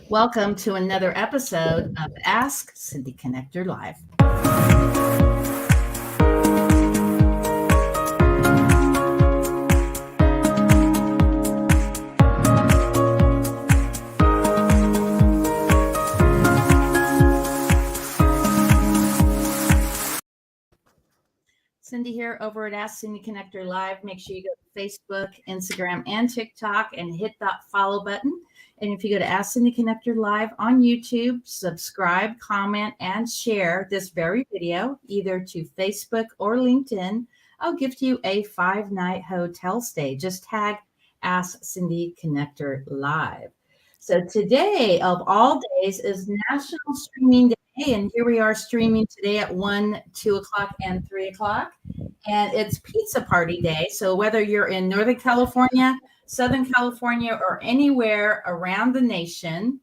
Welcome to another episode of Ask Cindy Connector Live. Cindy here over at Ask Cindy Connector Live. Make sure you go to Facebook, Instagram, and TikTok and hit that follow button. And if you go to Ask Cindy Connector Live on YouTube, subscribe, comment, and share this very video either to Facebook or LinkedIn, I'll gift you a 5-night hotel stay. Just tag Ask Cindy Connector Live. So today, of all days, is National Streaming Day. And here we are streaming today at 1, 2 o'clock, and 3 o'clock. And it's Pizza Party Day. So whether you're in Northern California, Southern California, or anywhere around the nation,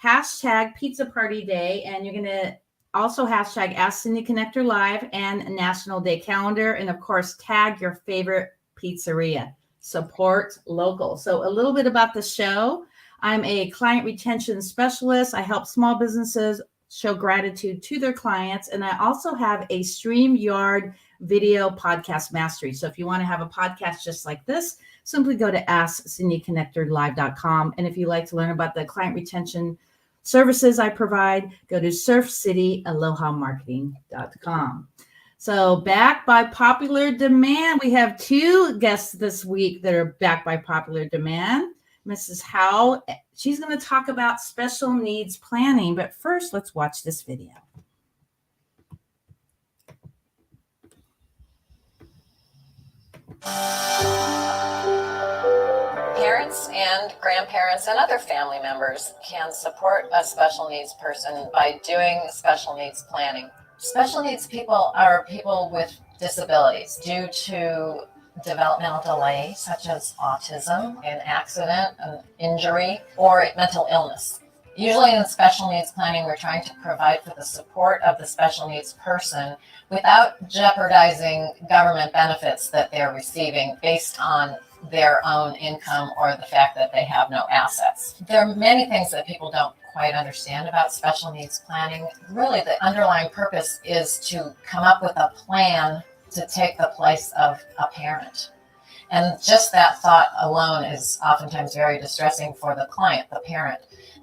hashtag Pizza Party Day. And you're going to also hashtag Ask Cindy Connector Live and National Day Calendar. And of course, tag your favorite pizzeria. Support local. So a little bit about the show. I'm a client retention specialist. I help small businesses show gratitude to their clients. And I also have a StreamYard video podcast mastery. So if you want to have a podcast just like this, simply go to AskCindyConnectorLive.com. And if you'd like to learn about the client retention services I provide, go to SurfCityAlohaMarketing.com. So back by popular demand, we have two guests this week that are back by popular demand. Mrs. Howe, she's going to talk about special needs planning, but first let's watch this video. Parents and grandparents and other family members can support a special needs person by doing special needs planning. Special needs people are people with disabilities due to developmental delay, such as autism, an accident, an injury, or mental illness. Usually in special needs planning, we're trying to provide for the support of the special needs person without jeopardizing government benefits that they're receiving based on their own income or the fact that they have no assets. There are many things that people don't quite understand about special needs planning. Really, the underlying purpose is to come up with a plan to take the place of a parent. And just that thought alone is oftentimes very distressing for the client, the parent.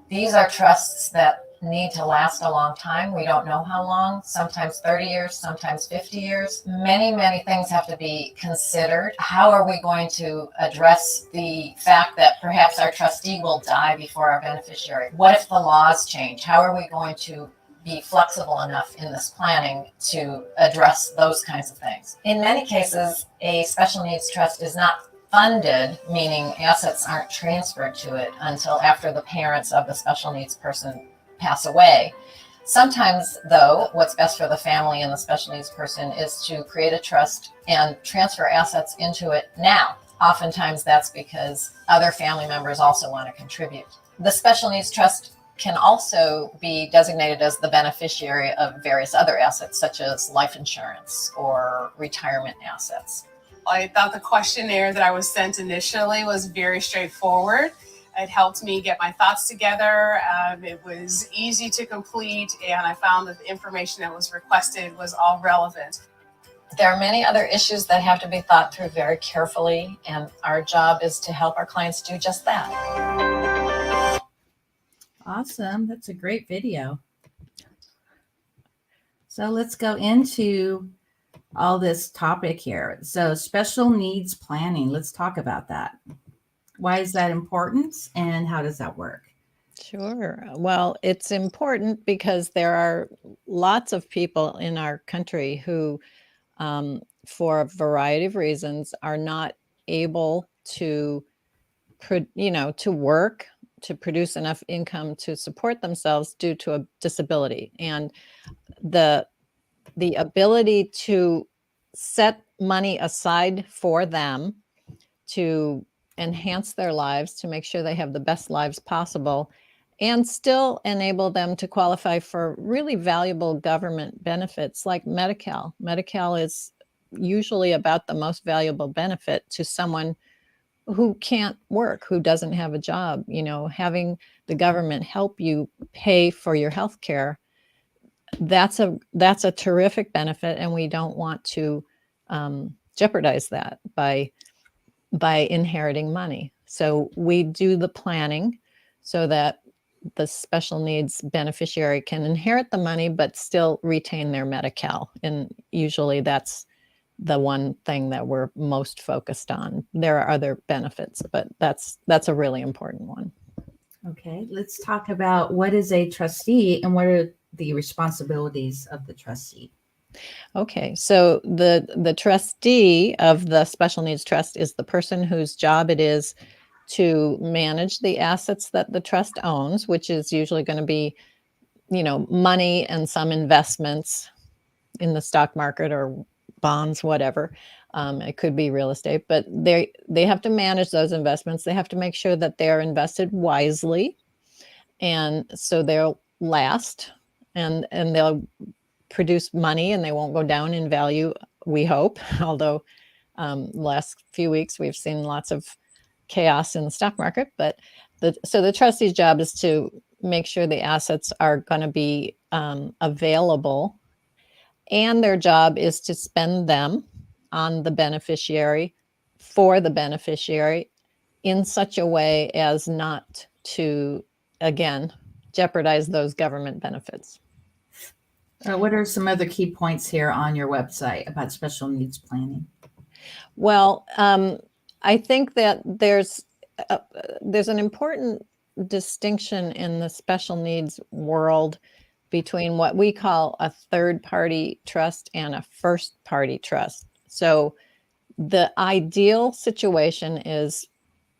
These are trusts that need to last a long time. We don't know how long, sometimes 30 years, sometimes 50 years. Many, many things have to be considered. How are we going to address the fact that perhaps our trustee will die before our beneficiary? What if the laws change? How are we going to be flexible enough in this planning to address those kinds of things? In many cases, a special needs trust is not funded, meaning assets aren't transferred to it until after the parents of the special needs person pass away. Sometimes, though, what's best for the family and the special needs person is to create a trust and transfer assets into it now. Oftentimes that's because other family members also want to contribute. The special needs trust can also be designated as the beneficiary of various other assets, such as life insurance or retirement assets. I thought the questionnaire that I was sent initially was very straightforward. It helped me get my thoughts together. It was easy to complete, and I found that the information that was requested was all relevant. There are many other issues that have to be thought through very carefully, and our job is to help our clients do just that. Awesome. That's a great video. So let's go into all this topic here. So special needs planning, let's talk about that. Why is that important and how does that work? Sure. Well, it's important because there are lots of people in our country who, for a variety of reasons, are not able to, to work, to produce enough income to support themselves due to a disability. And the ability to set money aside for them to enhance their lives, to make sure they have the best lives possible, and still enable them to qualify for really valuable government benefits like Medi-Cal. Medi-Cal is usually about the most valuable benefit to someone who can't work, who doesn't have a job. Having the government help you pay for your health care, that's a terrific benefit, and we don't want to jeopardize that by inheriting money. So we do the planning so that the special needs beneficiary can inherit the money but still retain their Medi-Cal. And usually that's the one thing that we're most focused on. There are other benefits, but that's a really important one. Okay, let's talk about what is a trustee and what are the responsibilities of the trustee. Okay, so the trustee of the special needs trust is the person whose job it is to manage the assets that the trust owns, which is usually going to be, money and some investments in the stock market or bonds, whatever. It could be real estate, but they have to manage those investments. They have to make sure that they're invested wisely, and so they'll last, and they'll produce money, and they won't go down in value, we hope. Although last few weeks we've seen lots of chaos in the stock market, but so the trustee's job is to make sure the assets are going to be available, and their job is to spend them on the beneficiary, for the beneficiary, in such a way as not to, again, jeopardize those government benefits. What are some other key points here on your website about special needs planning? Well, I think that there's an important distinction in the special needs world between what we call a third-party trust and a first-party trust. So the ideal situation is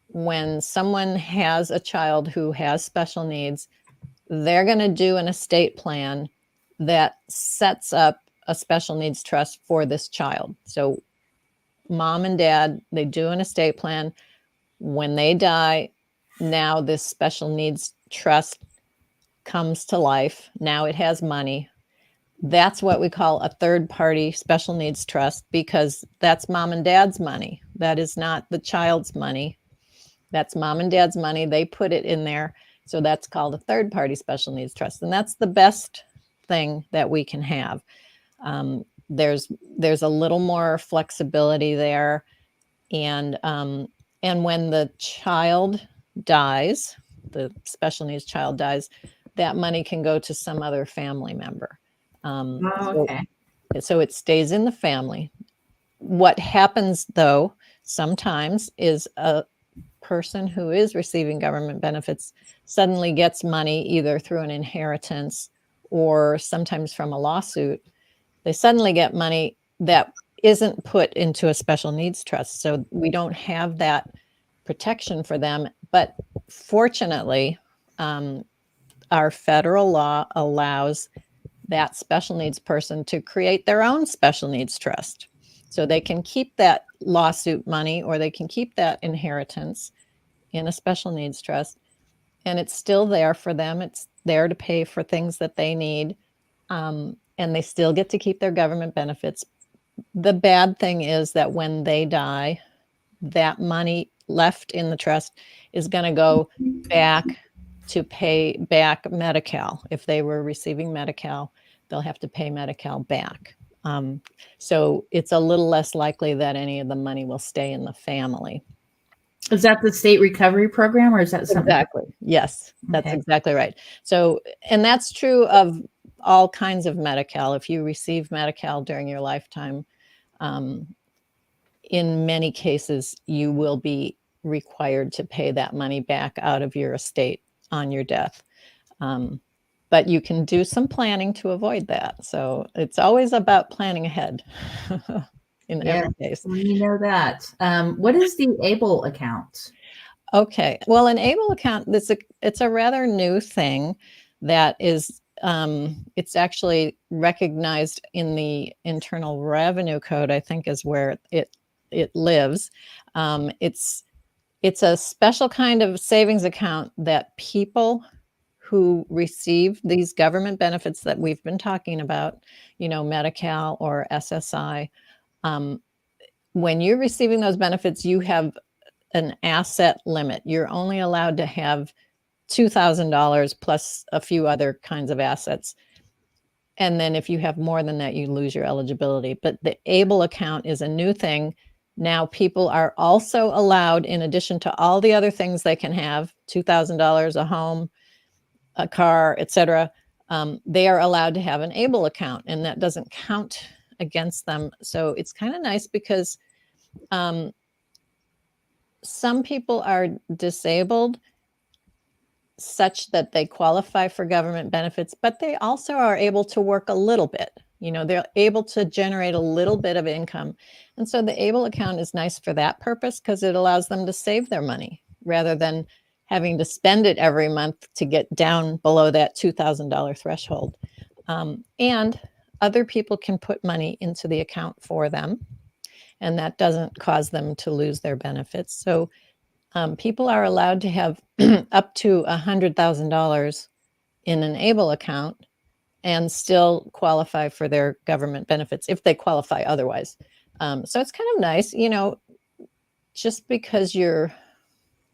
when someone has a child who has special needs, they're going to do an estate plan that sets up a special needs trust for this child. So mom and dad, they do an estate plan. When they die, now this special needs trust comes to life. Now it has money. That's what we call a third-party special needs trust, because that's mom and dad's money. That is not the child's money. That's mom and dad's money. They put it in there. So that's called a third-party special needs trust. And that's the best thing that we can have. There's a little more flexibility there. And when the child dies, the special needs child dies, that money can go to some other family member. Okay. So it stays in the family. What happens, though, sometimes is a person who is receiving government benefits suddenly gets money either through an inheritance or sometimes from a lawsuit. They suddenly get money that isn't put into a special needs trust. So we don't have that protection for them. But fortunately, our federal law allows that special needs person to create their own special needs trust. So they can keep that lawsuit money, or they can keep that inheritance in a special needs trust, and it's still there for them. It's there to pay for things that they need, and they still get to keep their government benefits. The bad thing is that when they die, that money left in the trust is going to go back to pay back Medi-Cal. If they were receiving Medi-Cal, they'll have to pay Medi-Cal back. So it's a little less likely that any of the money will stay in the family. Is that the state recovery program, or is that something? Exactly. Yes, that's Okay. exactly right. So, and that's true of all kinds of Medi-Cal. If you receive Medi-Cal during your lifetime, in many cases, you will be required to pay that money back out of your estate on your death. But you can do some planning to avoid that. So it's always about planning ahead in every case. You know that. What is the ABLE account? Okay. Well, an ABLE account, it's a rather new thing that is, it's actually recognized in the Internal Revenue Code, I think is where it lives. It's a special kind of savings account that people who receive these government benefits that we've been talking about, Medi-Cal or SSI, when you're receiving those benefits, you have an asset limit. You're only allowed to have $2,000 plus a few other kinds of assets. And then if you have more than that, you lose your eligibility. But the ABLE account is a new thing. Now people are also allowed, in addition to all the other things they can have, $2,000, a home, a car, etc. They are allowed to have an ABLE account, and that doesn't count against them. So it's kind of nice because some people are disabled such that they qualify for government benefits, but they also are able to work a little bit. You know, they're able to generate a little bit of income. And so the ABLE account is nice for that purpose because it allows them to save their money rather than having to spend it every month to get down below that $2,000 threshold. And other people can put money into the account for them, and that doesn't cause them to lose their benefits. So people are allowed to have up to $100,000 in an ABLE account and still qualify for their government benefits if they qualify otherwise. So it's kind of nice, you know, just because you're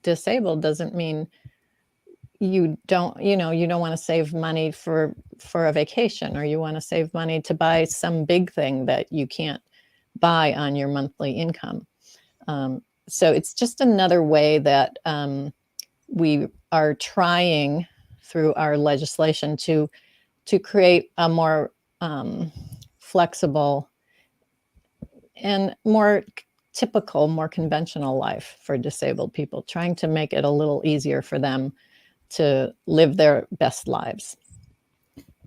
disabled doesn't mean you don't, you know, you don't want to save money for a vacation, or you want to save money to buy some big thing that you can't buy on your monthly income. So it's just another way that we are trying through our legislation to create a more flexible and more typical, more conventional life for disabled people, trying to make it a little easier for them to live their best lives.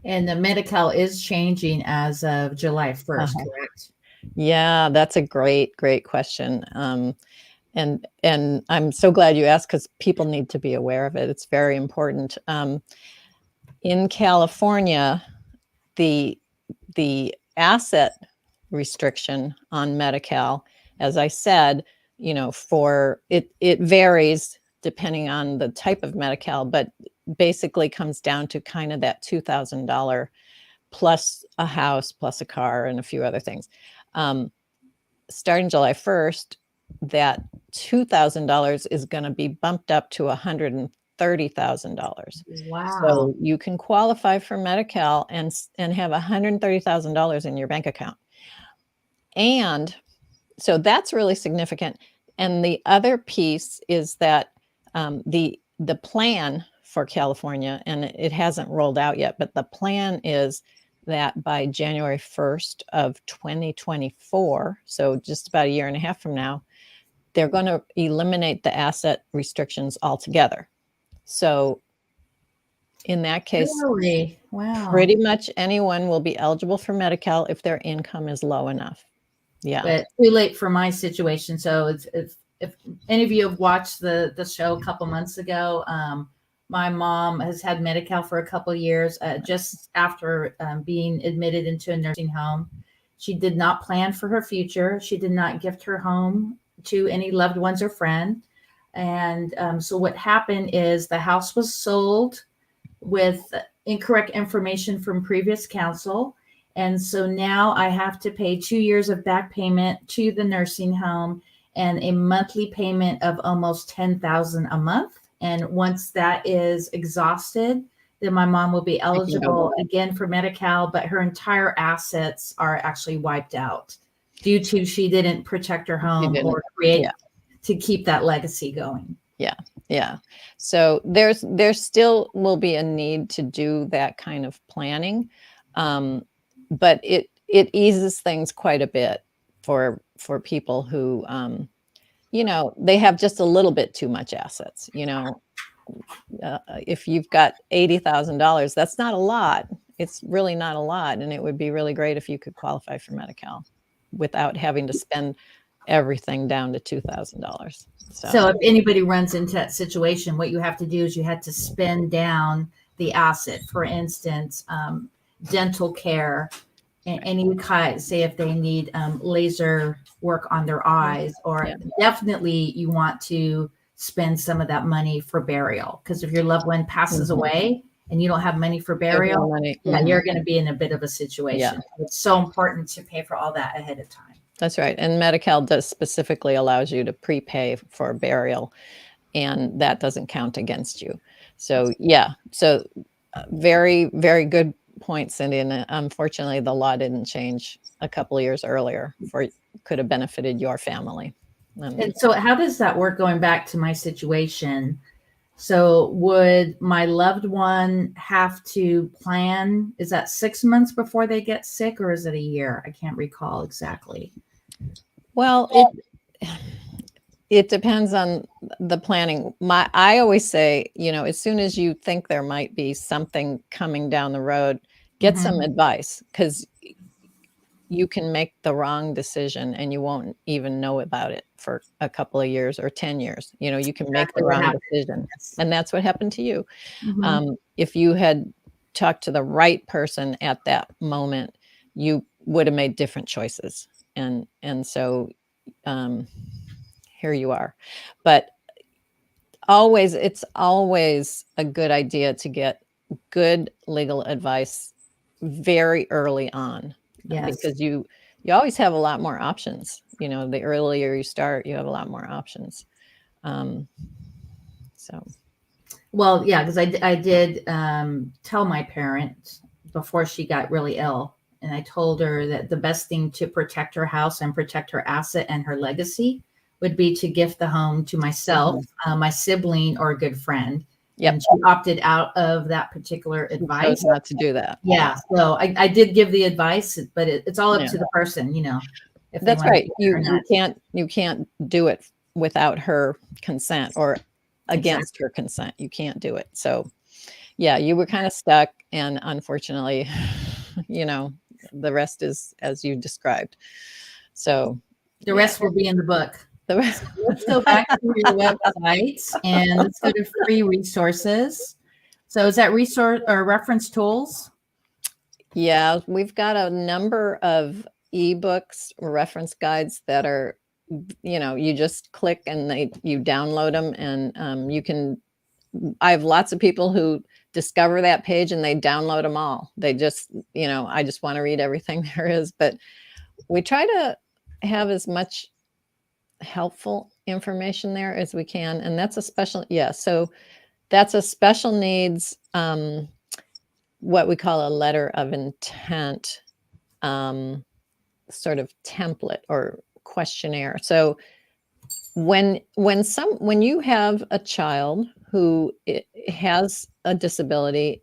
And the Medi-Cal is changing as of July 1st, correct? Yeah, that's a great question. And I'm so glad you asked, because people need to be aware of it. It's very important. In California, the asset restriction on Medi-Cal, as I said, you know, for it varies depending on the type of Medi-Cal, but basically comes down to kind of that $2,000 plus a house, plus a car, and a few other things. Starting July 1st, that $2,000 is going to be bumped up to $130,000. Wow. So you can qualify for Medi-Cal and have $130,000 in your bank account. And so that's really significant. And the other piece is that the plan for California, and it hasn't rolled out yet, but the plan is that by January 1st of 2024, so just about a year and a half from now, they're going to eliminate the asset restrictions altogether. So in that case, really? Wow. Pretty much anyone will be eligible for Medi-Cal if their income is low enough. Yeah. But too late for my situation. So if any of you have watched the show a couple months ago, my mom has had Medi-Cal for a couple of years. Just after being admitted into a nursing home, she did not plan for her future. She did not gift her home to any loved ones or friend. And so what happened is the house was sold with incorrect information from previous counsel. And so now I have to pay 2 years of back payment to the nursing home and a monthly payment of almost $10,000 a month. And once that is exhausted, then my mom will be eligible again for Medi-Cal, but her entire assets are actually wiped out due to she didn't protect her home or create to keep that legacy going. Yeah. So there's still will be a need to do that kind of planning. But it eases things quite a bit for people who, you know, they have just a little bit too much assets. You know, if you've got $80,000, that's not a lot. It's really not a lot. And it would be really great if you could qualify for Medi-Cal without having to spend everything down to $2,000. So if anybody runs into that situation, what you have to do is you have to spend down the asset. For instance, dental care, and any kind, say if they need laser work on their eyes, or definitely you want to spend some of that money for burial, because if your loved one passes away and you don't have money for burial, you're going to be in a bit of a situation. It's so important to pay for all that ahead of time. That's right. And Medi-Cal does specifically allows you to prepay for burial, and that doesn't count against you. So yeah, so very, very good point, Cindy. And unfortunately, the law didn't change a couple of years earlier could have benefited your family. And so how does that work going back to my situation? So would my loved one have to plan? Is that 6 months before they get sick, or is it a year? I can't recall exactly. Well, it depends on the planning. I always say, as soon as you think there might be something coming down the road, get some advice, because you can make the wrong decision and you won't even know about it for a couple of years or 10 years. You can make the wrong decision. And that's what happened to you. If you had talked to the right person at that moment, you would have made different choices. And so here you are. But it's always a good idea to get good legal advice very early on. Yes. Because you always have a lot more options. The earlier you start, you have a lot more options. Well, yeah, because I did tell my parent before she got really ill, and I told her that the best thing to protect her house and protect her asset and her legacy would be to gift the home to myself, my sibling, or a good friend. Yep. And she opted out of that particular advice. Chose not to do that. Yeah. So I did give the advice, but it's all up to the person, if that's right. You can't do it without her consent or against her consent. You can't do it. So yeah, you were kind of stuck, and unfortunately, the rest is as you described. So the rest will be in the book. Let's go back to your website and let's go to free resources. So is that resource or reference tools? Yeah, we've got a number of ebooks, reference guides that are, you just click and you download them, and you can. I have lots of people who discover that page and they download them all. They just, I just want to read everything there is, but we try to have as much helpful information there as we can. And that's a special, so that's a special needs, what we call a letter of intent, sort of template or questionnaire. So when you have a child who has a disability,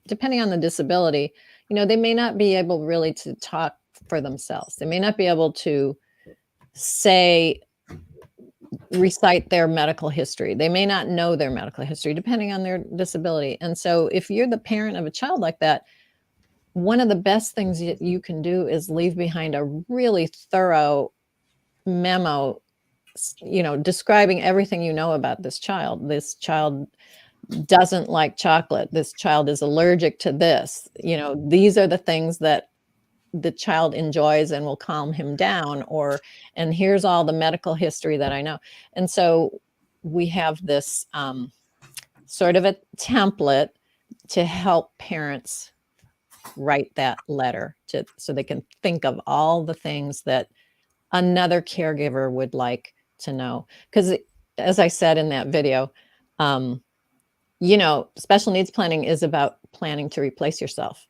depending on the disability, they may not be able really to talk for themselves. They may not be able to recite their medical history. They may not know their medical history, depending on their disability. And so if you're the parent of a child like that, one of the best things that you can do is leave behind a really thorough memo, describing everything you know about this child. This child doesn't like chocolate. This child is allergic to this. These are the things that the child enjoys and will calm him down, and here's all the medical history that I know. And so we have this sort of a template to help parents write that letter so they can think of all the things that another caregiver would like to know. Because as I said in that video, special needs planning is about planning to replace yourself.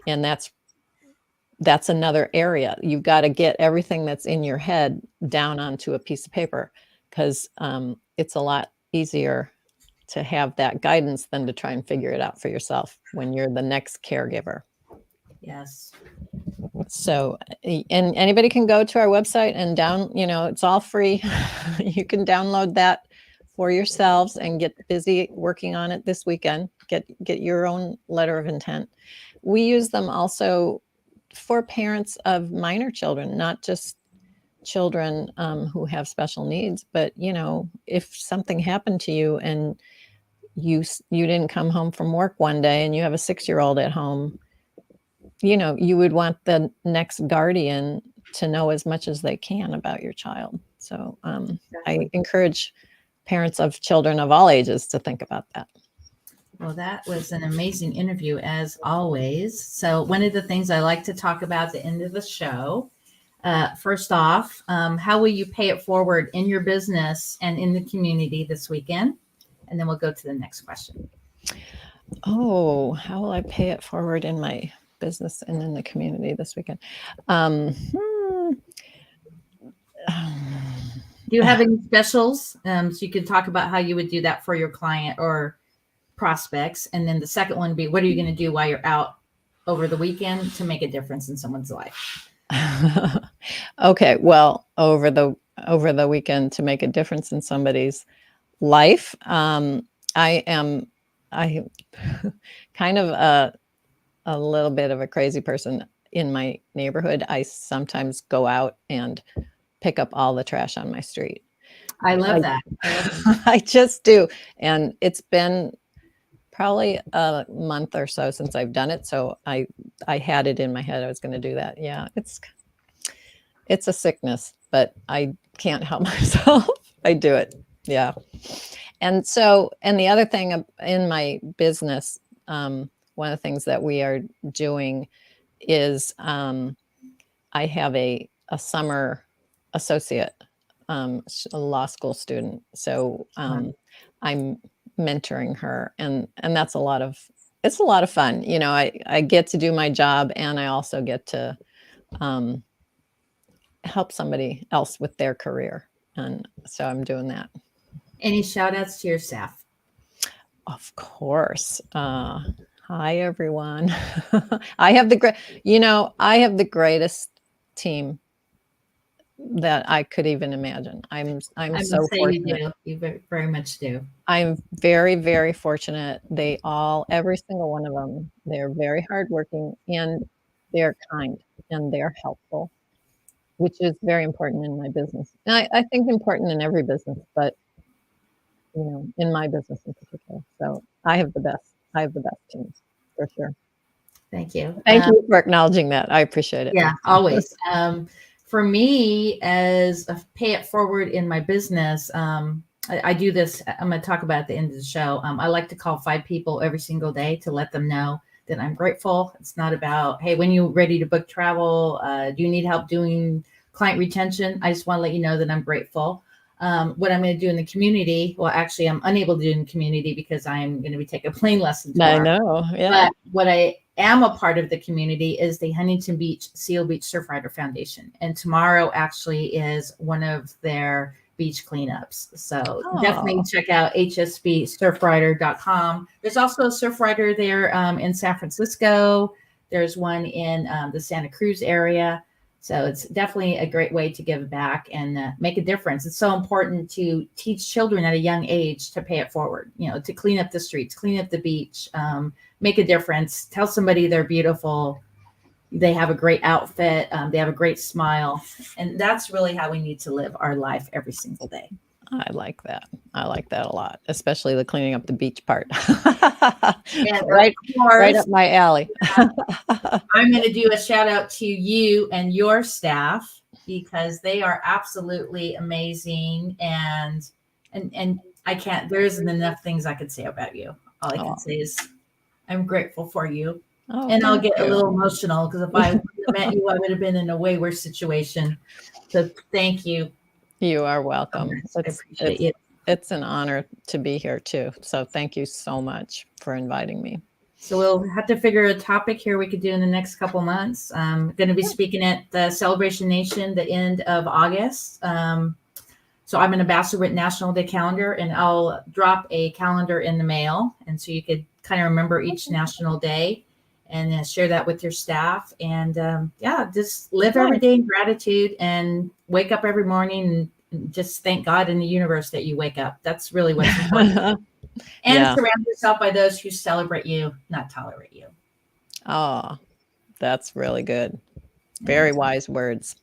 And that's another area. You've got to get everything that's in your head down onto a piece of paper, because it's a lot easier to have that guidance than to try and figure it out for yourself when you're the next caregiver. Yes. So, and anybody can go to our website and it's all free. You can download that for yourselves and get busy working on it this weekend. Get your own letter of intent. We use them also for parents of minor children, not just children who have special needs, but if something happened to you and you didn't come home from work one day and you have a 6-year-old at home, you would want the next guardian to know as much as they can about your child. So I encourage parents of children of all ages to think about that. Well, that was an amazing interview, as always. So one of the things I like to talk about at the end of the show first off, how will you pay it forward in your business and in the community this weekend? And then we'll go to the next question. Oh, how will I pay it forward in my business and in the community this weekend? Do you have any specials? So you can talk about how you would do that for your client or prospects. And then the second one would be, what are you going to do while you're out over the weekend to make a difference in someone's life? Okay, well, over the weekend to make a difference in somebody's life, I kind of a little bit of a crazy person in my neighborhood. I sometimes go out and pick up all the trash on my street. I love that. I just do. And it's been probably a month or so since I've done it. So I had it in my head I was going to do that. Yeah, it's a sickness, but I can't help myself. I do it. Yeah. And the other thing in my business, one of the things that we are doing is I have a summer associate, a law school student. So I'm mentoring her, and that's it's a lot of fun. You know, I get to do my job, and I also get to help somebody else with their career. And so I'm doing that. Any shout outs to your staff? Of course. Hi, everyone. I have the greatest team that I could even imagine. I'm so fortunate. You very much do. I'm very, very fortunate. Every single one of them, they're very hardworking, and they're kind, and they're helpful, which is very important in my business. And I think important in every business, but in my business in particular. So I have the best teams for sure. Thank you. Thank you for acknowledging that. I appreciate it. Yeah, always. For me, as a pay it forward in my business, I do this. I'm going to talk about at the end of the show. I like to call 5 people every single day to let them know that I'm grateful. It's not about, hey, when you're ready to book travel, do you need help doing client retention? I just want to let you know that I'm grateful. What I'm going to do in the community, well, actually, I'm unable to do in the community because I'm going to be taking a plane lesson tomorrow. I know, yeah. But what I am a part of the community is the Huntington Beach Seal Beach Surfrider Foundation. And tomorrow actually is one of their beach cleanups. So definitely check out hsbsurfrider.com. There's also a Surfrider there in San Francisco. There's one in the Santa Cruz area. So it's definitely a great way to give back and make a difference. It's so important to teach children at a young age to pay it forward, to clean up the streets, clean up the beach, make a difference, tell somebody they're beautiful, they have a great outfit, they have a great smile. And that's really how we need to live our life every single day. I like that. I like that a lot, especially the cleaning up the beach part. Yeah, right up my alley. I'm going to do a shout out to you and your staff because they are absolutely amazing. And there isn't enough things I could say about you. All I can say is I'm grateful for you. And I'll get a little emotional because if I would have met you, I would have been in a way worse situation. So thank you. You are welcome. I appreciate it. It's an honor to be here too. So thank you so much for inviting me. So we'll have to figure a topic here we could do in the next couple months. I'm going to be speaking at the Celebration Nation the end of August. So I'm an ambassador with National Day Calendar, and I'll drop a calendar in the mail. And so you could kind of remember each national day and share that with your staff. And just live every day in gratitude and wake up every morning and just thank God in the universe that you wake up. That's really what's important. And surround yourself by those who celebrate you, not tolerate you. Oh, that's really good. Very wise words.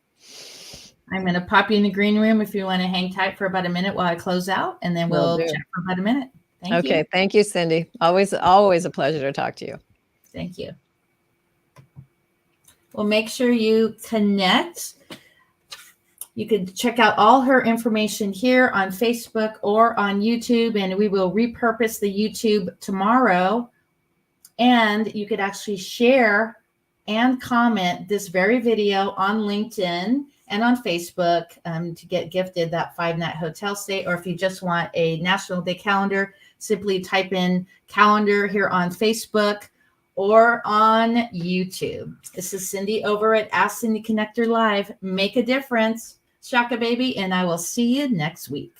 I'm going to pop you in the green room if you want to hang tight for about a minute while I close out, and then we'll chat for about a minute. Thank you. Okay. Thank you, Cindy. Always a pleasure to talk to you. Thank you. Well, make sure you connect. You can check out all her information here on Facebook or on YouTube, and we will repurpose the YouTube tomorrow. And you could actually share and comment this very video on LinkedIn and on Facebook to get gifted that 5-night hotel stay. Or if you just want a National Day calendar, simply type in calendar here on Facebook or on YouTube. This is Cindy over at Ask Cindy Connector Live. Make a difference, Shaka Baby, and I will see you next week.